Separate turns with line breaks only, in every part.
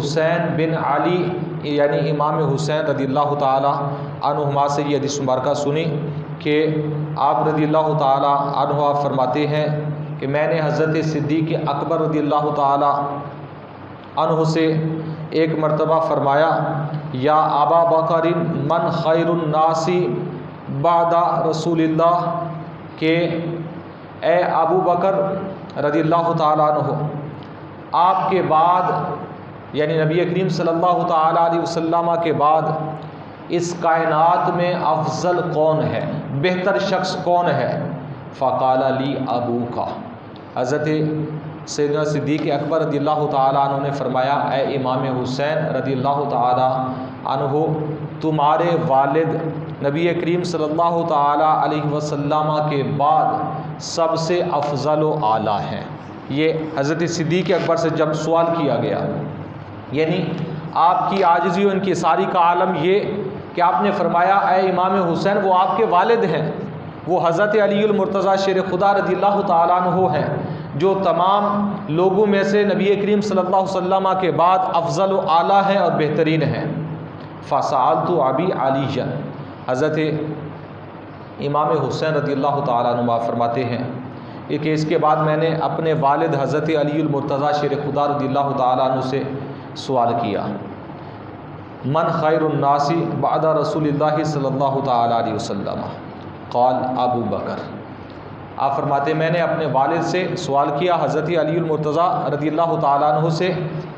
حسین بن علی یعنی امام حسین رضی اللہ تعالی عنہما سے یہ حدیث مبارکہ سنی کہ آپ رضی اللہ تعالی عنہ فرماتے ہیں کہ میں نے حضرت صدیق اکبر رضی اللہ تعالی عنہ سے ایک مرتبہ فرمایا یا ابا بکر من خیر الناس بعد رسول اللہ، کہ اے ابو بکر رضی اللہ تعالی عنہ، آپ کے بعد یعنی نبی کریم صلی اللہ تعالی علیہ وسلم کے بعد اس کائنات میں افضل کون ہے، بہتر شخص کون ہے؟ فقال لی ابوکا، حضرت سیدنا صدیق اکبر رضی اللہ تعالیٰ عنہ نے فرمایا اے امام حسین رضی اللہ تعالیٰ عنہ، تمہارے والد نبی کریم صلی اللہ تعالیٰ علیہ وسلم کے بعد سب سے افضل و اعلیٰ ہیں۔ یہ حضرت صدیق اکبر سے جب سوال کیا گیا، یعنی آپ کی عاجزی و انکساری کا عالم یہ کہ آپ نے فرمایا اے امام حسین، وہ آپ کے والد ہیں، وہ حضرت علی المرتضیٰ شیر خدا رضی اللہ تعالیٰ عنہ ہیں، جو تمام لوگوں میں سے نبی کریم صلی اللہ علیہ وسلم کے بعد افضل و اعلیٰ ہیں اور بہترین ہیں۔ فسألت ابی علی، حضرت امام حسین رضی اللہ تعالیٰ عنہ فرماتے ہیں کہ اس کے بعد میں نے اپنے والد حضرت علی المرتضیٰ شیر خدا رضی اللہ تعالیٰ عنہ سے سوال کیا من خیر الناس بعد رسول اللہ صلی اللہ تعالیٰ علیہ وسلم؟ قال ابو بکر، آپ فرماتے میں نے اپنے والد سے سوال کیا حضرت علی المرتضیٰ رضی اللہ تعالیٰ عنہ سے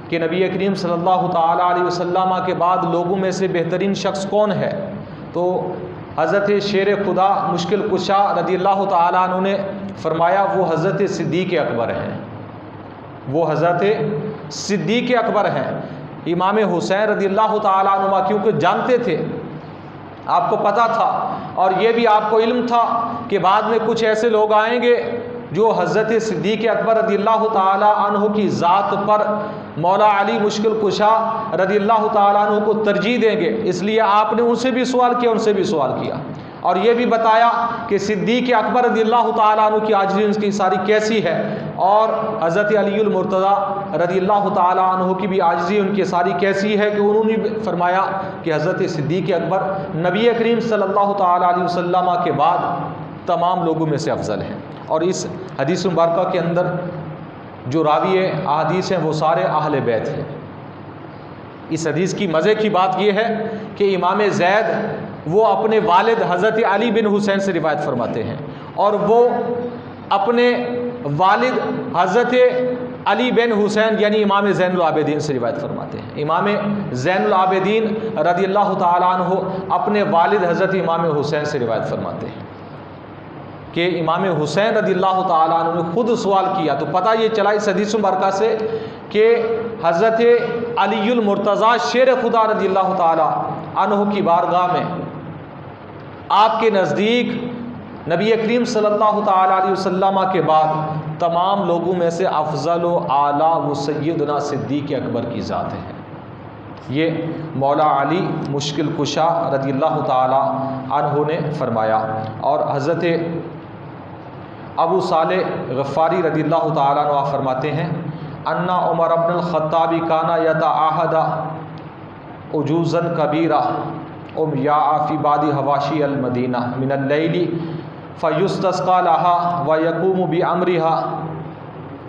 کہ نبی کریم صلی اللہ تعالیٰ علیہ وسلم کے بعد لوگوں میں سے بہترین شخص کون ہے؟ تو حضرت شیر خدا مشکل کشا رضی اللہ تعالیٰ عنہ نے فرمایا وہ حضرت صدیق اکبر ہیں، وہ حضرت صدیق اکبر ہیں۔ امام حسین رضی اللہ تعالیٰ عنہ کیونکہ جانتے تھے، آپ کو پتہ تھا اور یہ بھی آپ کو علم تھا کہ بعد میں کچھ ایسے لوگ آئیں گے جو حضرت صدیق اکبر رضی اللہ تعالیٰ عنہ کی ذات پر مولا علی مشکل کشا رضی اللہ تعالیٰ عنہ کو ترجیح دیں گے، اس لیے آپ نے ان سے بھی سوال کیا، ان سے بھی سوال کیا اور یہ بھی بتایا کہ صدیق اکبر رضی اللہ تعالیٰ عنہ کی عاجزی ان کی ساری کیسی ہے، اور حضرت علی المرتضیٰ رضی اللہ تعالیٰ عنہ کی بھی عاجزی ان کی ساری کیسی ہے کہ انہوں نے فرمایا کہ حضرت صدیق اکبر نبی کریم صلی اللہ تعالیٰ علیہ وسلم کے بعد تمام لوگوں میں سے افضل ہیں۔ اور اس حدیث مبارکہ کے اندر جو راوی احادیث ہیں وہ سارے اہل بیت ہیں۔ اس حدیث کی مزے کی بات یہ ہے کہ امام زید وہ اپنے والد حضرت علی بن حسین سے روایت فرماتے ہیں، اور وہ اپنے والد حضرت علی بن حسین یعنی امام زین العابدین سے روایت فرماتے ہیں۔ امام زین العابدین رضی اللہ تعالیٰ عنہ اپنے والد حضرت امام حسین سے روایت فرماتے ہیں کہ امام حسین رضی اللہ تعالیٰ عنہ نے خود سوال کیا، تو پتہ یہ چلا اس حدیث مبارکہ سے کہ حضرت علی المرتضیٰ شیر خدا رضی اللہ تعالیٰ عنہ کی بارگاہ میں آپ کے نزدیک نبی کریم صلی اللہ تعالیٰ علیہ وسلم کے بعد تمام لوگوں میں سے افضل و اعلیٰ وہ سیدنا صدیق اکبر کی ذات ہے۔ یہ مولا علی مشکل کشا رضی اللہ تعالیٰ عنہ نے فرمایا۔ اور حضرت ابو صالح غفاری رضی اللہ تعالیٰ عنہ فرماتے ہیں انا عمر بن الخطاب کانا یتعاہد عجوزا کبیرہ امیاء فی بعض حواشی المدینہ من اللیل فیستسقی لها ویقوم بامرها۔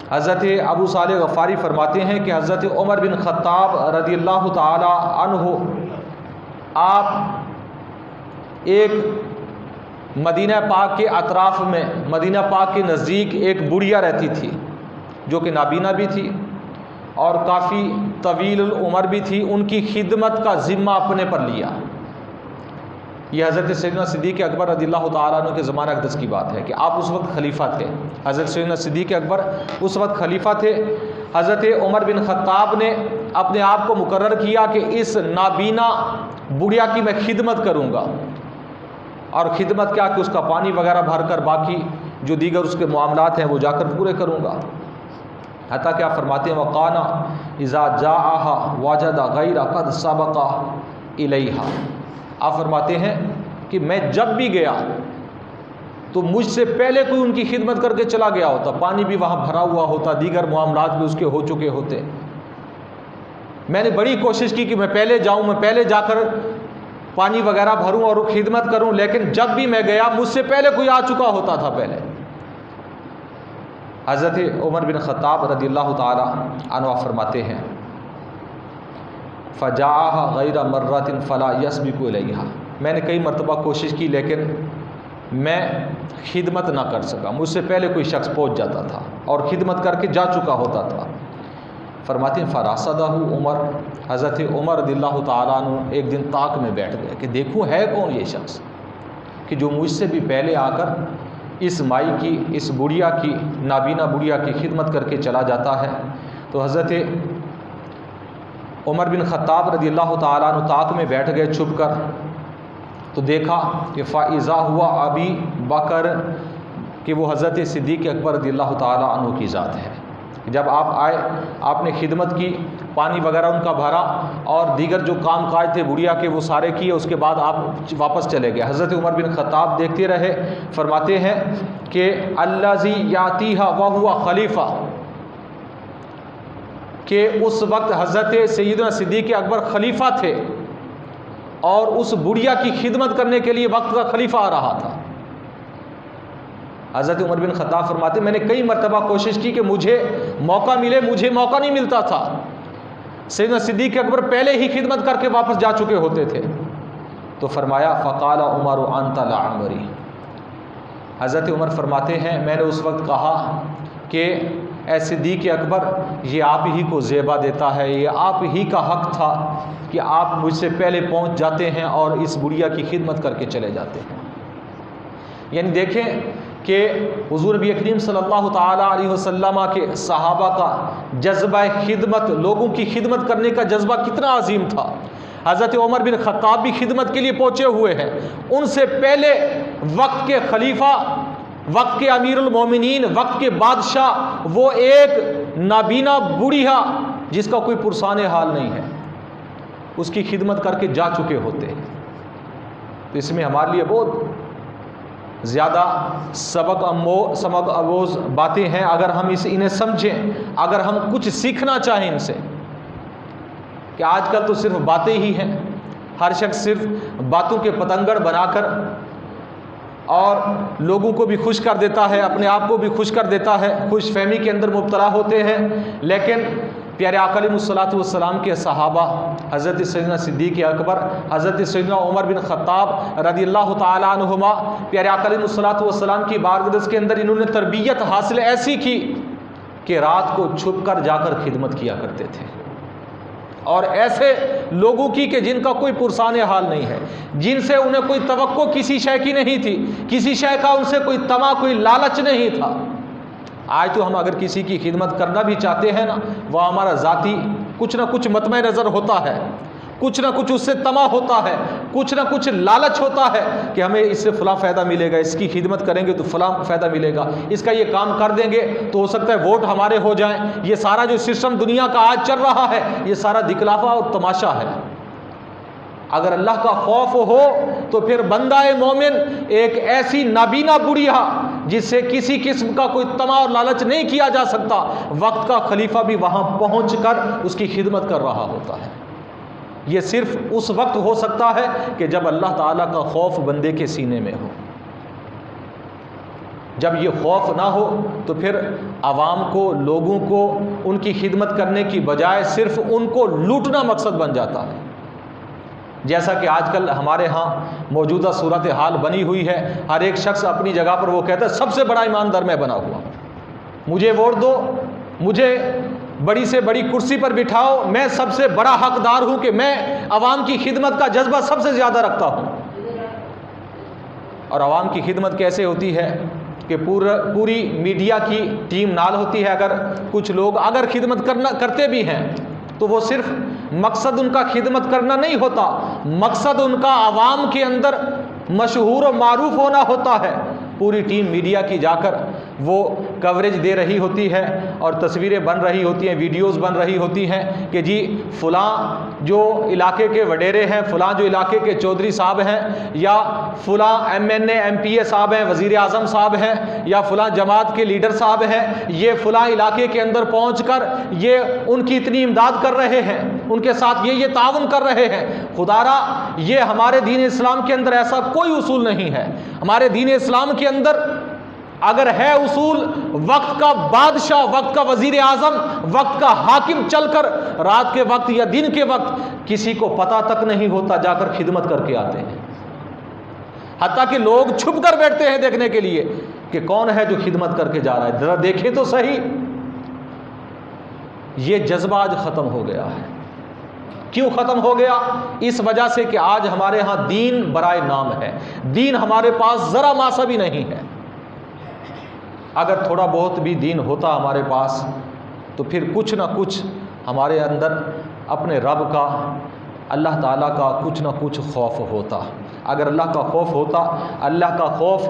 حضرت ابو صالح غفاری فرماتے ہیں کہ حضرت عمر بن خطاب رضی اللہ تعالی عنہ آپ ایک مدینہ پاک کے اطراف میں، مدینہ پاک کے نزدیک ایک بڑھیا رہتی تھی جو کہ نابینا بھی تھی اور کافی طویل العمر بھی تھی، ان کی خدمت کا ذمہ اپنے پر لیا۔ یہ حضرت سیدنا صدیق اکبر رضی اللہ تعالیٰ عنہ کے زمانہ اقدس کی بات ہے کہ آپ اس وقت خلیفہ تھے۔ حضرت سیدنا صدیق اکبر اس وقت خلیفہ تھے۔ حضرت عمر بن خطاب نے اپنے آپ کو مقرر کیا کہ اس نابینا بڑھیا کی میں خدمت کروں گا، اور خدمت کیا کہ اس کا پانی وغیرہ بھر کر باقی جو دیگر اس کے معاملات ہیں وہ جا کر پورے کروں گا۔ حتیٰ کہ آپ فرماتے ہیں وقانا اذا جاءها وجد غیر قد سبق الیہا، آپ فرماتے ہیں کہ میں جب بھی گیا تو مجھ سے پہلے کوئی ان کی خدمت کر کے چلا گیا ہوتا، پانی بھی وہاں بھرا ہوا ہوتا، دیگر معاملات بھی اس کے ہو چکے ہوتے۔ میں نے بڑی کوشش کی کہ میں پہلے جاؤں، میں پہلے جا کر پانی وغیرہ بھروں اور خدمت کروں، لیکن جب بھی میں گیا مجھ سے پہلے کوئی آ چکا ہوتا تھا پہلے۔ حضرت عمر بن خطاب رضی اللہ تعالی عنہ فرماتے ہیں فَجَاءَهَا غَيْرَ مَرَّةٍ فَلَا يَسْبِقُ إِلَيْهَا، میں نے کئی مرتبہ کوشش کی لیکن میں خدمت نہ کر سکا، مجھ سے پہلے کوئی شخص پہنچ جاتا تھا اور خدمت کر کے جا چکا ہوتا تھا۔ فرماتے ہیں فَرَاصَدَهُ عمر، حضرت عمر رضی اللہ تعالیٰ عنہ ایک دن طاق میں بیٹھ گئے کہ دیکھوں ہے کون یہ شخص کہ جو مجھ سے بھی پہلے آ کر اس مائی کی، اس بڑھیا کی، نابینا بڑھیا کی خدمت کر کے چلا جاتا ہے۔ تو حضرت عمر بن خطاب رضی اللہ تعالیٰ عنہ طاق میں بیٹھ گئے چھپ کر، تو دیکھا کہ فائزہ ہوا ابی بکر، کہ وہ حضرت صدیق اکبر رضی اللہ تعالیٰ عنہ کی ذات ہے۔ جب آپ آئے، آپ نے خدمت کی، پانی وغیرہ ان کا بھرا اور دیگر جو کام کاج تھے بڑھیا کے وہ سارے کیے، اس کے بعد آپ واپس چلے گئے۔ حضرت عمر بن خطاب دیکھتے رہے، فرماتے ہیں کہ الذی یاتیھا وہو خلیفہ، کہ اس وقت حضرت سیدنا صدیق اکبر خلیفہ تھے اور اس بڑھیا کی خدمت کرنے کے لیے وقت کا خلیفہ آ رہا تھا۔ حضرت عمر بن خطاب فرماتے میں نے کئی مرتبہ کوشش کی کہ مجھے موقع ملے، مجھے موقع نہیں ملتا تھا۔ سیدنا صدیق اکبر پہلے ہی خدمت کر کے واپس جا چکے ہوتے تھے۔ تو فرمایا فقال عمر انت لعمری، حضرت عمر فرماتے ہیں میں نے اس وقت کہا کہ اے صدیق اکبر، یہ آپ ہی کو زیبا دیتا ہے، یہ آپ ہی کا حق تھا کہ آپ مجھ سے پہلے پہنچ جاتے ہیں اور اس بڑھیا کی خدمت کر کے چلے جاتے ہیں۔ یعنی دیکھیں کہ حضور نبی کریم صلی اللہ تعالیٰ علیہ وسلم کے صحابہ کا جذبہ خدمت، لوگوں کی خدمت کرنے کا جذبہ کتنا عظیم تھا۔ حضرت عمر بن خطاب بھی خدمت کے لیے پہنچے ہوئے ہیں، ان سے پہلے وقت کے خلیفہ، وقت کے امیر المومنین، وقت کے بادشاہ، وہ ایک نابینا بوڑھیا جس کا کوئی پرسان حال نہیں ہے، اس کی خدمت کر کے جا چکے ہوتے ہیں۔ تو اس میں ہمارے لیے بہت زیادہ سبق آموز باتیں ہیں اگر ہم انہیں سمجھیں، اگر ہم کچھ سیکھنا چاہیں ان سے، کہ آج کل تو صرف باتیں ہی ہیں، ہر شخص صرف باتوں کے پتنگڑ بنا کر اور لوگوں کو بھی خوش کر دیتا ہے، اپنے آپ کو بھی خوش کر دیتا ہے، خوش فہمی کے اندر مبتلا ہوتے ہیں۔ لیکن پیارے آقا علیہ الصلوۃ والسلام کے صحابہ، حضرت سیدنا صدیق اکبر، حضرت سیدنا عمر بن خطاب رضی اللہ تعالیٰ عنہما، پیارے آقا علیہ الصلوۃ والسلام کی بارگاہ کے اندر انہوں نے تربیت حاصل ایسی کی کہ رات کو چھپ کر جا کر خدمت کیا کرتے تھے، اور ایسے لوگوں کی کہ جن کا کوئی پرسان حال نہیں ہے، جن سے انہیں کوئی توقع کسی شے کی نہیں تھی، کسی شے کا ان سے کوئی طمع، کوئی لالچ نہیں تھا۔ آج تو ہم اگر کسی کی خدمت کرنا بھی چاہتے ہیں نا، وہ ہمارا ذاتی کچھ نہ کچھ مطمع نظر ہوتا ہے، کچھ نہ کچھ اس سے طمع ہوتا ہے، کچھ نہ کچھ لالچ ہوتا ہے کہ ہمیں اس سے فلاں فائدہ ملے گا، اس کی خدمت کریں گے تو فلاں فائدہ ملے گا، اس کا یہ کام کر دیں گے تو ہو سکتا ہے ووٹ ہمارے ہو جائیں۔ یہ سارا جو سسٹم دنیا کا آج چل رہا ہے، یہ سارا دکھلاوا اور تماشا ہے۔ اگر اللہ کا خوف ہو تو پھر بندہ مومن ایک ایسی نابینا بڑھیا جس سے کسی قسم کا کوئی طمع اور لالچ نہیں کیا جا سکتا، وقت کا خلیفہ بھی وہاں پہنچ کر اس کی خدمت کر رہا ہوتا ہے۔ یہ صرف اس وقت ہو سکتا ہے کہ جب اللہ تعالیٰ کا خوف بندے کے سینے میں ہو۔ جب یہ خوف نہ ہو تو پھر عوام کو، لوگوں کو ان کی خدمت کرنے کی بجائے صرف ان کو لوٹنا مقصد بن جاتا ہے۔ جیسا کہ آج کل ہمارے ہاں موجودہ صورتحال بنی ہوئی ہے، ہر ایک شخص اپنی جگہ پر وہ کہتا ہے سب سے بڑا ایماندار میں بنا ہوا، مجھے ووٹ دو، مجھے بڑی سے بڑی کرسی پر بٹھاؤ، میں سب سے بڑا حقدار ہوں کہ میں عوام کی خدمت کا جذبہ سب سے زیادہ رکھتا ہوں۔ اور عوام کی خدمت کیسے ہوتی ہے کہ پوری میڈیا کی ٹیم نال ہوتی ہے۔ اگر کچھ لوگ اگر خدمت کرتے بھی ہیں تو وہ صرف مقصد ان کا خدمت کرنا نہیں ہوتا، مقصد ان کا عوام کے اندر مشہور و معروف ہونا ہوتا ہے۔ پوری ٹیم میڈیا کی جا کر وہ کوریج دے رہی ہوتی ہے اور تصویریں بن رہی ہوتی ہیں، ویڈیوز بن رہی ہوتی ہیں کہ جی فلاں جو علاقے کے وڈیرے ہیں، فلاں جو علاقے کے چودھری صاحب ہیں، یا فلاں MNA MPA صاحب ہیں، وزیر اعظم صاحب ہیں، یا فلاں جماعت کے لیڈر صاحب ہیں، یہ فلاں علاقے کے اندر پہنچ کر یہ ان کی اتنی امداد کر رہے ہیں، ان کے ساتھ یہ تعاون کر رہے ہیں. خدارا یہ ہمارے دین اسلام کے اندر ایسا کوئی اصول نہیں ہے. ہمارے دین اسلام کے اندر اگر ہے اصول، وقت کا بادشاہ، وقت کا وزیر اعظم، وقت کا حاکم چل کر رات کے وقت یا دن کے وقت کسی کو پتہ تک نہیں ہوتا، جا کر خدمت کر کے آتے ہیں. حتیٰ کہ لوگ چھپ کر بیٹھتے ہیں دیکھنے کے لیے کہ کون ہے جو خدمت کر کے جا رہا ہے، ذرا دیکھیں تو صحیح. یہ جذبہ آج ختم ہو گیا ہے. کیوں ختم ہو گیا؟ اس وجہ سے کہ آج ہمارے ہاں دین برائے نام ہے. دین ہمارے پاس ذرا ماسا بھی نہیں ہے. اگر تھوڑا بہت بھی دین ہوتا ہمارے پاس تو پھر کچھ نہ کچھ ہمارے اندر اپنے رب کا، اللہ تعالیٰ کا کچھ نہ کچھ خوف ہوتا. اگر اللہ کا خوف ہوتا، اللہ کا خوف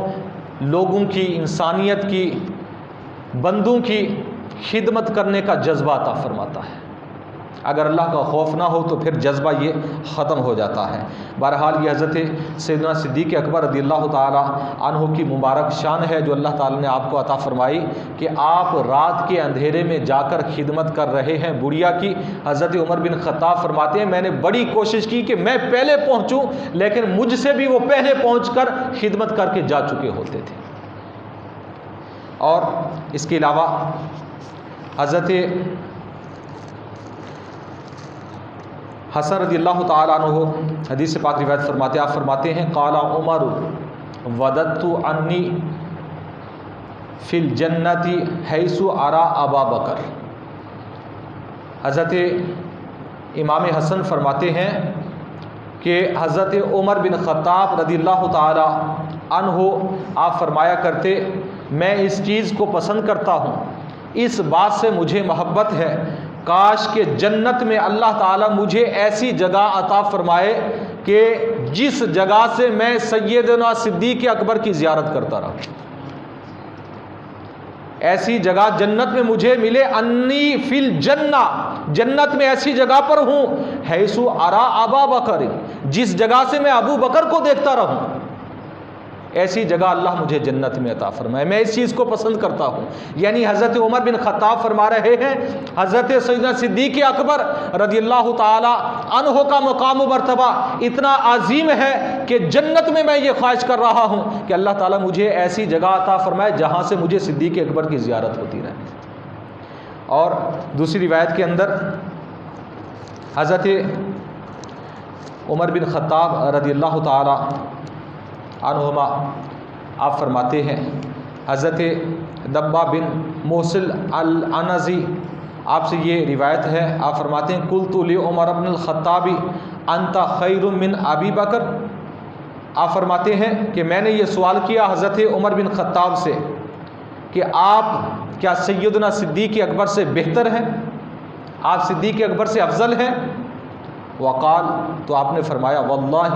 لوگوں کی، انسانیت کی، بندوں کی خدمت کرنے کا جذبہ عطا فرماتا ہے. اگر اللہ کا خوف نہ ہو تو پھر جذبہ یہ ختم ہو جاتا ہے. بہرحال یہ حضرت سیدنا صدیق اکبر رضی اللہ تعالی عنہ کی مبارک شان ہے جو اللہ تعالیٰ نے آپ کو عطا فرمائی کہ آپ رات کے اندھیرے میں جا کر خدمت کر رہے ہیں بڑھیا کی. حضرت عمر بن خطاب فرماتے ہیں میں نے بڑی کوشش کی کہ میں پہلے پہنچوں، لیکن مجھ سے بھی وہ پہلے پہنچ کر خدمت کر کے جا چکے ہوتے تھے. اور اس کے علاوہ حضرت حسن رضی اللہ تعالیٰ عنہ حدیث پاک روایت فرماتے، آپ فرماتے ہیں قال عمر وددت انی فی الجنت حیث ارى ابا بکر. حضرت امام حسن فرماتے ہیں کہ حضرت عمر بن خطاب رضی اللہ تعالی عنہ آپ فرمایا کرتے میں اس چیز کو پسند کرتا ہوں، اس بات سے مجھے محبت ہے کاش کہ جنت میں اللہ تعالیٰ مجھے ایسی جگہ عطا فرمائے کہ جس جگہ سے میں سیدنا صدیق اکبر کی زیارت کرتا رہا. ایسی جگہ جنت میں مجھے ملے، انی فی الجنہ، جنت میں ایسی جگہ پر ہوں، حیث ارى ابا بکر، جس جگہ سے میں ابو بکر کو دیکھتا رہوں، ایسی جگہ اللہ مجھے جنت میں عطا فرمائے. میں اس چیز کو پسند کرتا ہوں. یعنی حضرت عمر بن خطاب فرما رہے ہیں حضرت سیدنا صدیق اکبر رضی اللہ تعالی عنہ کا مقام و مرتبہ اتنا عظیم ہے کہ جنت میں میں یہ خواہش کر رہا ہوں کہ اللہ تعالیٰ مجھے ایسی جگہ عطا فرمائے جہاں سے مجھے صدیق اکبر کی زیارت ہوتی رہے. اور دوسری روایت کے اندر حضرت عمر بن خطاب رضی اللہ تعالی عنہما آپ فرماتے ہیں حضرت دبہ بن موصل العنزی آپ سے یہ روایت ہے، آپ فرماتے ہیں قلت لعمر بن الخطاب انت خیر من ابی بکر. آپ فرماتے ہیں کہ میں نے یہ سوال کیا حضرت عمر بن خطاب سے کہ آپ کیا سیدنا صدیق اکبر سے بہتر ہیں، آپ صدیق اکبر سے افضل ہیں؟ وقال، تو آپ نے فرمایا واللہ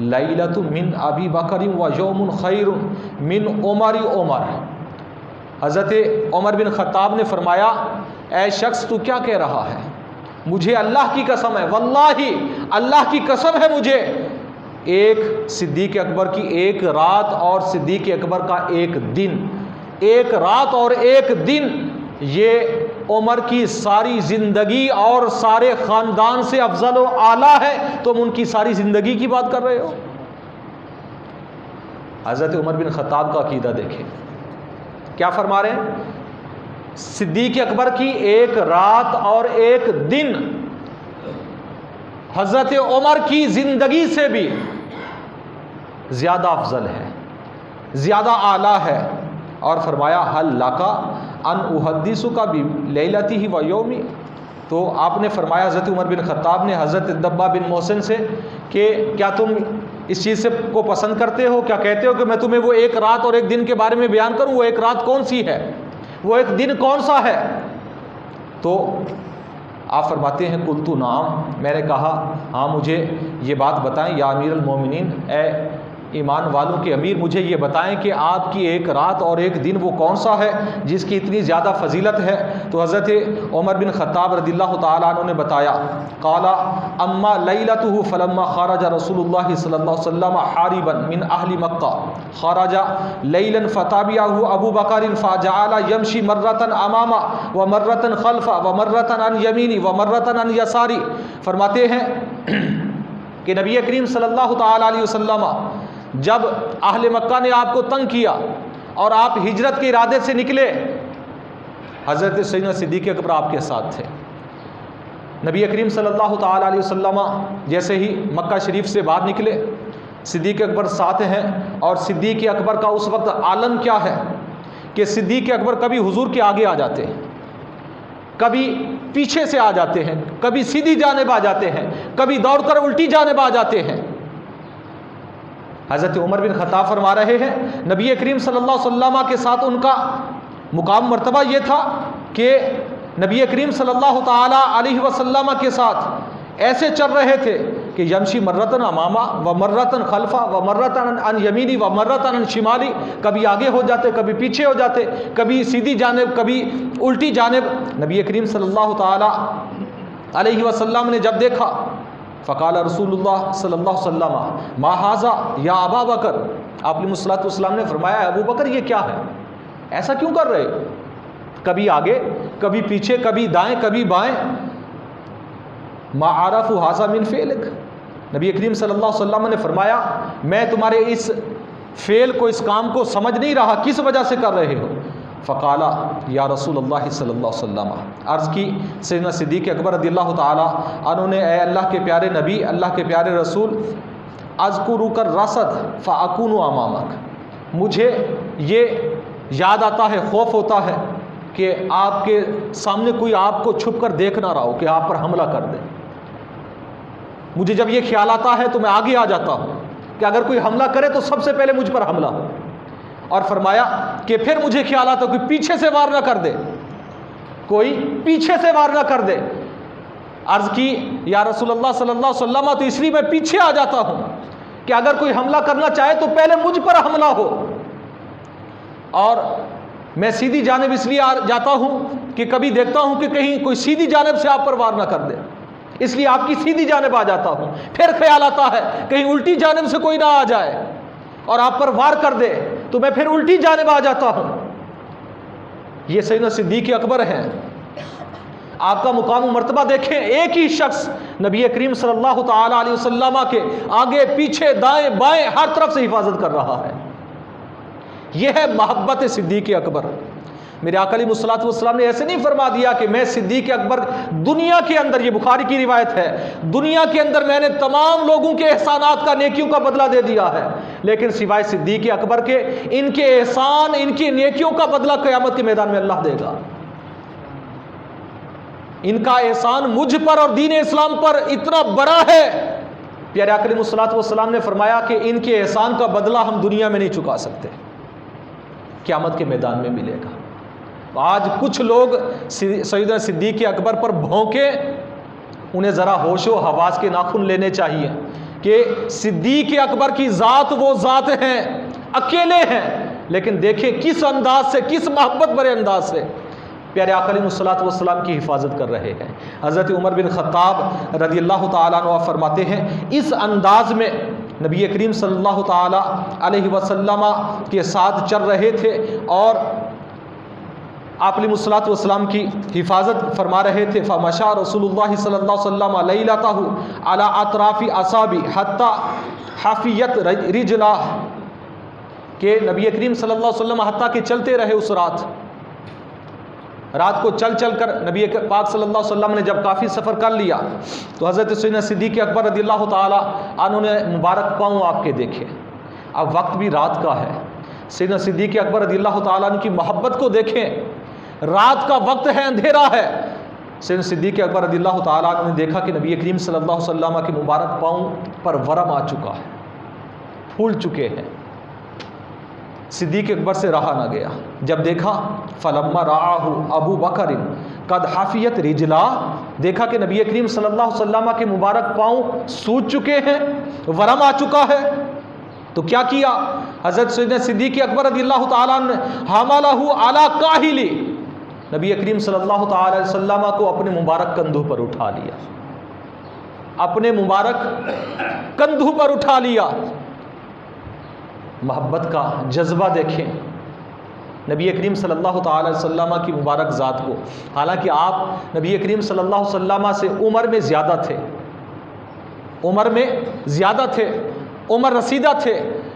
لیلۃ من ابی بکر و یوم خیر من عمر عمر. حضرت عمر بن خطاب نے فرمایا اے شخص تو کیا کہہ رہا ہے، مجھے اللہ کی قسم ہے، واللہ اللہ کی قسم ہے، مجھے ایک صدیق اکبر کی ایک رات اور صدیق اکبر کا ایک دن، ایک رات اور ایک دن، یہ عمر کی ساری زندگی اور سارے خاندان سے افضل و اعلیٰ ہے. تم ان کی ساری زندگی کی بات کر رہے ہو. حضرت عمر بن خطاب کا عقیدہ دیکھیں، کیا فرما رہے ہیں؟ صدیق اکبر کی ایک رات اور ایک دن حضرت عمر کی زندگی سے بھی زیادہ افضل ہے، زیادہ اعلیٰ ہے. اور فرمایا حل لکا ان احدثک بلیلتہ و یومی. تو آپ نے فرمایا حضرت عمر بن خطاب نے حضرت دبہ بن محسن سے کہ کیا تم اس چیز سے کو پسند کرتے ہو، کیا کہتے ہو کہ میں تمہیں وہ ایک رات اور ایک دن کے بارے میں بیان کروں؟ وہ ایک رات کون سی ہے، وہ ایک دن کون سا ہے؟ تو آپ فرماتے ہیں قلت نعم، میں نے کہا ہاں مجھے یہ بات بتائیں یا امیر المومنین، اے ایمان والوں کے امیر، مجھے یہ بتائیں کہ آپ کی ایک رات اور ایک دن وہ کون سا ہے جس کی اتنی زیادہ فضیلت ہے؟ تو حضرت عمر بن خطاب رضی اللہ تعالیٰ عنہ نے بتایا، قال اما لیلتہ فلما خرج رسول اللہ صلی اللہ علیہ وسلم حاربا من اہل مکہ خرج لیلا فتابعہ ابو بکر فجعل یمشی مرۃ امامہ ومرۃ خلفہ ومرۃ عن یمینی ومرۃ عن یساری۔ فرماتے ہیں کہ نبی کریم صلی اللہ تعالیٰ علیہ وسلم جب اہل مکہ نے آپ کو تنگ کیا اور آپ ہجرت کے ارادے سے نکلے، حضرت سیدنا صدیق اکبر آپ کے ساتھ تھے۔ نبی کریم صلی اللہ تعالیٰ علیہ وسلم جیسے ہی مکہ شریف سے باہر نکلے، صدیق اکبر ساتھ ہیں، اور صدیق اکبر کا اس وقت عالم کیا ہے کہ صدیق اکبر کبھی حضور کے آگے آ جاتے ہیں، کبھی پیچھے سے آ جاتے ہیں، کبھی سیدھی جانب آ جاتے ہیں، کبھی دوڑ کر الٹی جانب آ جاتے ہیں۔ حضرت عمر بن خطاب فرما رہے ہیں نبی کریم صلی اللہ علیہ وسلم کے ساتھ ان کا مقام مرتبہ یہ تھا کہ نبی کریم صلی اللہ تعالیٰ علیہ وسلم کے ساتھ ایسے چل رہے تھے کہ یمشی مرتن امامہ و مرتن خلفہ و مرتن عن یمینی و مرتن عن شمالی، کبھی آگے ہو جاتے، کبھی پیچھے ہو جاتے، کبھی سیدھی جانب، کبھی الٹی جانب۔ نبی کریم صلی اللہ تعالیٰ علیہ وسلم نے جب دیکھا، فقال رسول اللہ صلی اللہ علیہ وسلم ما ھذا یا ابا بکر، آپ علیہ الصلوۃ والسلام نے فرمایا ابو بکر یہ کیا ہے، ایسا کیوں کر رہے ہو؟ کبھی آگے، کبھی پیچھے، کبھی دائیں، کبھی بائیں۔ ما عرف ھذا من فعلک، نبی کریم صلی اللہ علیہ وسلم نے فرمایا میں تمہارے اس فعل کو، اس کام کو سمجھ نہیں رہا، کس وجہ سے کر رہے ہو؟ فقال یا رسول اللہ صلی اللہ علیہ وسلم، عرض کی سیدنا صدیق اکبر رضی اللہ تعالیٰ عنہ نے، اے اللہ کے پیارے نبی، اللہ کے پیارے رسول، اذکرک الرصد فاکون امامک، مجھے یہ یاد آتا ہے، خوف ہوتا ہے کہ آپ کے سامنے کوئی آپ کو چھپ کر دیکھ نہ رہا ہو کہ آپ پر حملہ کر دے۔ مجھے جب یہ خیال آتا ہے تو میں آگے آ جاتا ہوں کہ اگر کوئی حملہ کرے تو سب سے پہلے مجھ پر حملہ ہو۔ اور فرمایا کہ پھر مجھے خیال آتا کوئی پیچھے سے وار نہ کر دے، کوئی پیچھے سے وار نہ کر دے۔ عرض کی یا رسول اللہ صلی اللہ علیہ وسلم، تو اس لیے میں پیچھے آ جاتا ہوں کہ اگر کوئی حملہ کرنا چاہے تو پہلے مجھ پر حملہ ہو، اور میں سیدھی جانب اس لیے آ جاتا ہوں کہ کبھی دیکھتا ہوں کہ کہیں کوئی سیدھی جانب سے آپ پر وار نہ کر دے، اس لیے آپ کی سیدھی جانب آ جاتا ہوں۔ پھر خیال آتا ہے کہیں الٹی جانب سے کوئی نہ آ جائے اور آپ پر وار کر دے، تو میں پھر الٹی جانب آ جاتا ہوں۔ یہ سیدنا صدیق اکبر ہیں، آپ کا مقام و مرتبہ دیکھیں، ایک ہی شخص نبی کریم صلی اللہ تعالیٰ علیہ وسلم کے آگے پیچھے دائیں بائیں ہر طرف سے حفاظت کر رہا ہے۔ یہ ہے محبت صدیق اکبر۔ میرے آقا علیہ الصلوۃ والسلام نے ایسے نہیں فرما دیا کہ میں صدیق اکبر دنیا کے اندر، یہ بخاری کی روایت ہے، دنیا کے اندر میں نے تمام لوگوں کے احسانات کا، نیکیوں کا بدلہ دے دیا ہے، لیکن سوائے صدیق اکبر کے ان کے احسان، ان کی نیکیوں کا بدلہ قیامت کے میدان میں اللہ دے گا۔ ان کا احسان مجھ پر اور دین اسلام پر اتنا بڑا ہے، پیارے آقا علیہ الصلوۃ والسلام نے فرمایا کہ ان کے احسان کا بدلہ ہم دنیا میں نہیں چکا سکتے، قیامت کے میدان میں ملے گا۔ آج کچھ لوگ سیدنا صدیق اکبر پر بھونکے، انہیں ذرا ہوش و حواس کے ناخن لینے چاہیے کہ صدیق اکبر کی ذات وہ ذات ہیں، اکیلے ہیں، لیکن دیکھیں کس انداز سے، کس محبت بھرے انداز سے پیارے آقا علیہ الصلوۃ والسلام کی حفاظت کر رہے ہیں۔ حضرت عمر بن خطاب رضی اللہ تعالیٰ عنہ فرماتے ہیں اس انداز میں نبی کریم صلی اللہ تعالیٰ علیہ وسلم کے ساتھ چل رہے تھے اور آپ علیہ الصلوۃ والسلام کی حفاظت فرما رہے تھے۔ فمشى رسول اللہ صلی اللہ علیہ وسلم لیلتہ علی اطراف اصابع حتی حفیت رجلہ، کہ نبی کریم صلی اللہ علیہ وسلم حتیٰ کہ چلتے رہے اس رات کو چل چل کر نبی پاک صلی اللہ علیہ وسلم نے جب کافی سفر کر لیا تو حضرت سیدنا صدیق اکبر رضی اللہ تعالیٰ عنہ نے مبارک پاؤں آپ کے دیکھے۔ اب وقت بھی رات کا ہے، سیدنا صدیق اکبر رضی اللہ تعالیٰ عنہ کی محبت کو دیکھیں، رات کا وقت ہے، اندھیرا ہے۔ سیدنا صدیق اکبر رضی اللہ تعالیٰ عنہ نے دیکھا کہ نبی کریم صلی اللہ علیہ وسلم کے مبارک پاؤں پر ورم آ چکا ہے، پھول چکے ہیں۔ صدیق اکبر سے رہا نہ گیا، جب دیکھا فلما رآہ ابو بکر قد حفیت رجلا، دیکھا کہ نبی کریم صلی اللہ علیہ وسلم کے مبارک پاؤں سوج چکے ہیں، ورم آ چکا ہے، تو کیا کیا حضرت سیدنا صدیق اکبر رضی اللہ تعالیٰ عنہ نے حملہ علی کاہلی، نبی کریم صلی اللہ تعالیٰ علیہ وسلم کو اپنے مبارک کندھوں پر اٹھا لیا، اپنے مبارک کندھوں پر اٹھا لیا۔ محبت کا جذبہ دیکھیں نبی کریم صلی اللہ تعالیٰ علیہ وسلم کی مبارک ذات کو، حالانکہ آپ نبی کریم صلی اللہ علیہ وسلم سے عمر میں زیادہ تھے، عمر میں زیادہ تھے، عمر رسیدہ تھے،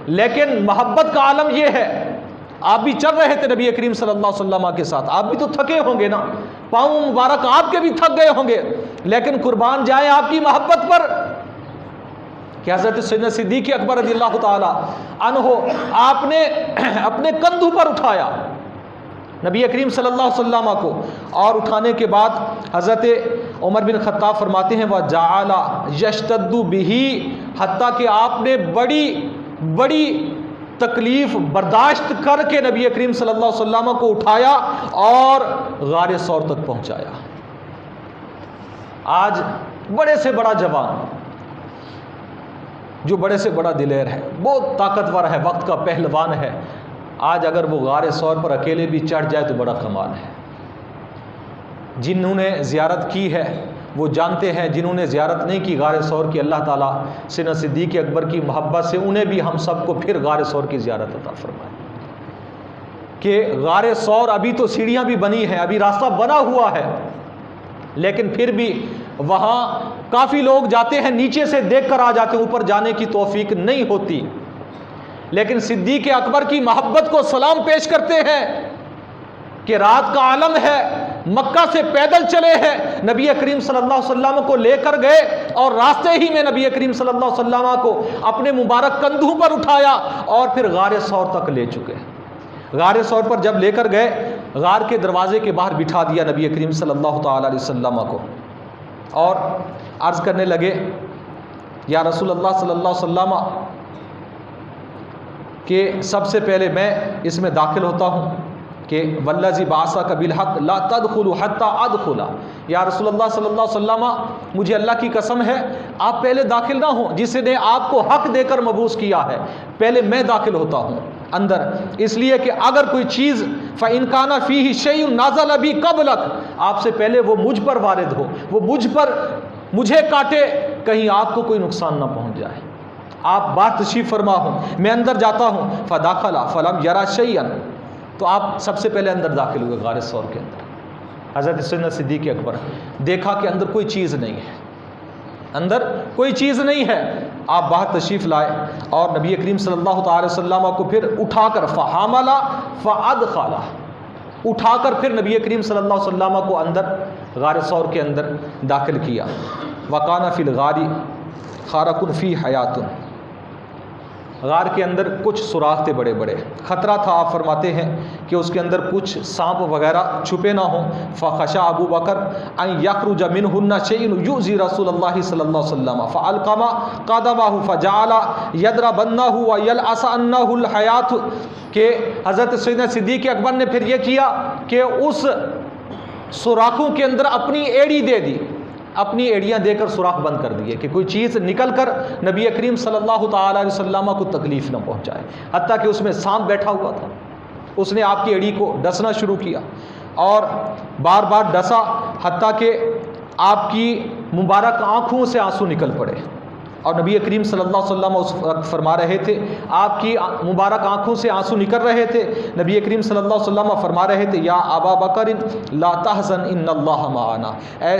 لیکن محبت کا عالم یہ ہے، آپ بھی چل رہے تھے نبی کریم صلی اللہ علیہ وسلم کے ساتھ، آپ بھی تو تھکے ہوں گے نا، پاؤں مبارک آپ کے بھی تھک گئے ہوں گے، لیکن قربان جائیں آپ کی محبت پر کہ حضرت سیدنا صدیق اکبر رضی اللہ تعالی عنہ آپ نے اپنے کندھوں پر اٹھایا نبی کریم صلی اللہ علیہ وسلم کو، اور اٹھانے کے بعد حضرت عمر بن خطاب فرماتے ہیں وَجَعَلَ يَشْتَدُّ بِهِ، حتیٰ کہ آپ نے بڑی تکلیف برداشت کر کے نبی کریم صلی اللہ علیہ وسلم کو اٹھایا اور غار ثور تک پہنچایا۔ آج بڑے سے بڑا جوان جو بڑے سے بڑا دلیر ہے، بہت طاقتور ہے، وقت کا پہلوان ہے، آج اگر وہ غار ثور پر اکیلے بھی چڑھ جائے تو بڑا کمال ہے۔ جنہوں نے زیارت کی ہے وہ جانتے ہیں، جنہوں نے زیارت نہیں کی غار ثور کی، اللہ تعالیٰ سیدنا صدیق اکبر کی محبت سے انہیں بھی ہم سب کو پھر غار ثور کی زیارت عطا فرمائے کہ غار ثور ابھی تو سیڑھیاں بھی بنی ہیں، ابھی راستہ بنا ہوا ہے، لیکن پھر بھی وہاں کافی لوگ جاتے ہیں، نیچے سے دیکھ کر آ جاتے ہیں، اوپر جانے کی توفیق نہیں ہوتی، لیکن صدیق اکبر کی محبت کو سلام پیش کرتے ہیں کہ رات کا عالم ہے، مکہ سے پیدل چلے ہیں، نبی کریم صلی اللہ علیہ وسلم کو لے کر گئے اور راستے ہی میں نبی کریم صلی اللہ علیہ وسلم کو اپنے مبارک کندھوں پر اٹھایا اور پھر غار ثور تک لے چکے۔ غار ثور پر جب لے کر گئے، غار کے دروازے کے باہر بٹھا دیا نبی کریم صلی اللہ تعالیٰ علیہ وسلم کو، اور عرض کرنے لگے یا رسول اللہ صلی اللہ علیہ وسلم کہ سب سے پہلے میں اس میں داخل ہوتا ہوں کہ والذی بعثک بالحق لا تدخلوا حتی ادخلا، یا رسول اللہ صلی اللہ علیہ وسلم مجھے اللہ کی قسم ہے آپ پہلے داخل نہ ہوں، جس نے آپ کو حق دے کر مبعوث کیا ہے، پہلے میں داخل ہوتا ہوں اندر، اس لیے کہ اگر کوئی چیز فَإِن كَانَ فِيهِ شَيْءٌ نَازَلَ بِي قَبْلَكَ، آپ سے پہلے وہ مجھ پر وارد ہو، وہ مجھے کاٹے، کہیں آپ کو کوئی نقصان نہ پہنچ جائے، آپ بات تشریف فرما ہوں، میں اندر جاتا ہوں فَدَخَلَ فَلَمْ يَرَ شَيْئًا، تو آپ سب سے پہلے اندر داخل ہوئے غار ثور کے اندر، حضرت سیدنا صدیق اکبر دیکھا کہ اندر کوئی چیز نہیں ہے، اندر کوئی چیز نہیں ہے، آپ باہر تشریف لائے اور نبی کریم صلی اللہ تعالی وسلم کو پھر اٹھا کر فحامل فادخل، اٹھا کر پھر نبی کریم صلی اللہ علیہ وسلم کو اندر غار ثور کے اندر داخل کیا۔ وکان فی الغار خارق فی حیات، غار کے اندر کچھ سوراخ تھے بڑے بڑے، خطرہ تھا، آپ فرماتے ہیں کہ اس کے اندر کچھ سانپ وغیرہ چھپے نہ ہوں، فخشا ابو بکر ان یخرج منہن شیء یؤذی رسول اللہ صلی اللہ علیہ وسلم فالقم قدمہ فجعل یضربنہ ویلعس انہ الحیات، کہ حضرت سیدنا صدیق اکبر نے پھر یہ کیا کہ اس سوراخوں کے اندر اپنی ایڑی دے دی، اپنی ایڑیاں دے کر سوراخ بند کر دیے کہ کوئی چیز نکل کر نبی کریم صلی اللہ تعالی علیہ وسلم کو تکلیف نہ پہنچائے، حتیٰ کہ اس میں سانپ بیٹھا ہوا تھا، اس نے آپ کی ایڑی کو ڈسنا شروع کیا اور بار بار ڈسا، حتیٰ کہ آپ کی مبارک آنکھوں سے آنسو نکل پڑے، اور نبی کریم صلی اللہ علیہ وسلم اس وقت فرما رہے تھے، آپ کی مبارک آنکھوں سے آنسو نکل رہے تھے، نبی کریم صلی اللہ علیہ وسلم فرما رہے تھے یا ابا بکر لا تحزن ان اللہ معنا، اے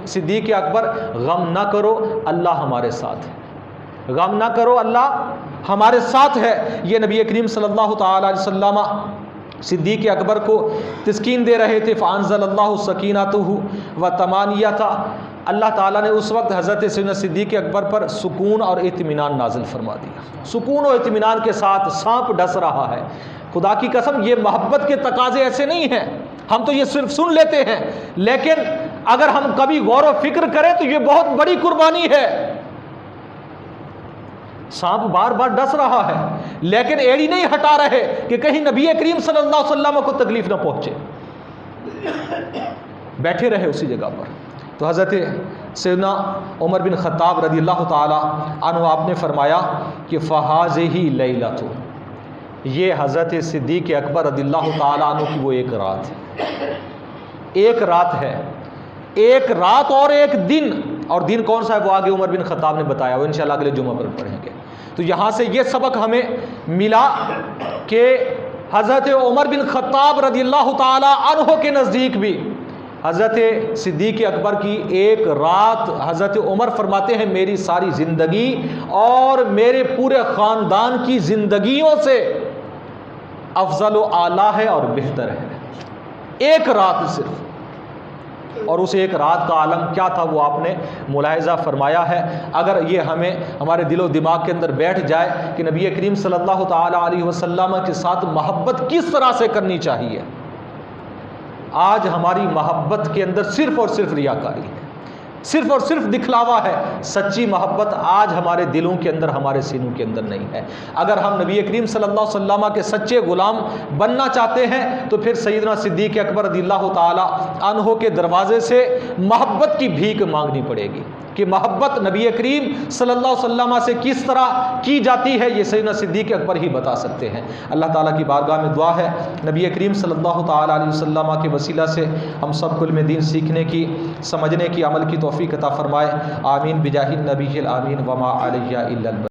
صدیق اکبر غم نہ کرو، اللہ ہمارے ساتھ ہے، غم نہ کرو، اللہ ہمارے ساتھ ہے۔ یہ نبی کریم صلی اللہ تعالی علیہ وسلم صدیق اکبر کو تسکین دے رہے تھے، فانزل اللہ سکینتہ وطمانینۃ، اللہ تعالیٰ نے اس وقت حضرت سیدنا صدیق اکبر پر سکون اور اطمینان نازل فرما دیا، سکون اور اطمینان کے ساتھ سانپ ڈس رہا ہے۔ خدا کی قسم یہ محبت کے تقاضے ایسے نہیں ہیں، ہم تو یہ صرف سن لیتے ہیں، لیکن اگر ہم کبھی غور و فکر کریں تو یہ بہت بڑی قربانی ہے۔ سانپ بار بار ڈس رہا ہے لیکن ایڑی نہیں ہٹا رہے کہ کہیں نبی کریم صلی اللہ علیہ وسلم کو تکلیف نہ پہنچے، بیٹھے رہے اسی جگہ پر۔ تو حضرت سیدنا عمر بن خطاب رضی اللہ تعالی عنہ آپ نے فرمایا کہ فہذہ لیلۃ، یہ حضرت صدیق اکبر رضی اللہ تعالی عنہ کی وہ ایک رات ہے، ایک رات ہے، ایک رات اور ایک دن. اور دن کون سا ہے وہ آگے عمر بن خطاب نے بتایا، وہ انشاءاللہ اگلے جمعہ پر پڑھیں گے. تو یہاں سے یہ سبق ہمیں ملا کہ حضرت عمر بن خطاب رضی اللہ تعالی عنہ کے نزدیک بھی حضرت صدیق اکبر کی ایک رات، حضرت عمر فرماتے ہیں میری ساری زندگی اور میرے پورے خاندان کی زندگیوں سے افضل و اعلیٰ ہے اور بہتر ہے. ایک رات صرف، اور اس ایک رات کا عالم کیا تھا وہ آپ نے ملاحظہ فرمایا ہے. اگر یہ ہمیں ہمارے دل و دماغ کے اندر بیٹھ جائے کہ نبی کریم صلی اللہ تعالی علیہ وسلم کے ساتھ محبت کس طرح سے کرنی چاہیے. آج ہماری محبت کے اندر صرف اور صرف ریاکاری ہے، صرف اور صرف دکھلاوا ہے. سچی محبت آج ہمارے دلوں کے اندر، ہمارے سینوں کے اندر نہیں ہے. اگر ہم نبی کریم صلی اللہ علیہ وسلم کے سچے غلام بننا چاہتے ہیں تو پھر سیدنا صدیق اکبر رضی اللہ تعالی عنہ کے دروازے سے محبت کی بھیک مانگنی پڑے گی کہ محبت نبی کریم صلی اللہ علیہ وسلم سے کس طرح کی جاتی ہے، یہ سیدنا صدیق اکبر ہی بتا سکتے ہیں. اللہ تعالیٰ کی بارگاہ میں دعا ہے نبی کریم صلی اللہ تعالی علیہ وسلم کے وسیلہ سے ہم سب کو علم دین سیکھنے کی، سمجھنے کی، عمل کی توفیق عطا فرمائے. آمین بجاہ النبی الامین وما علیہ الا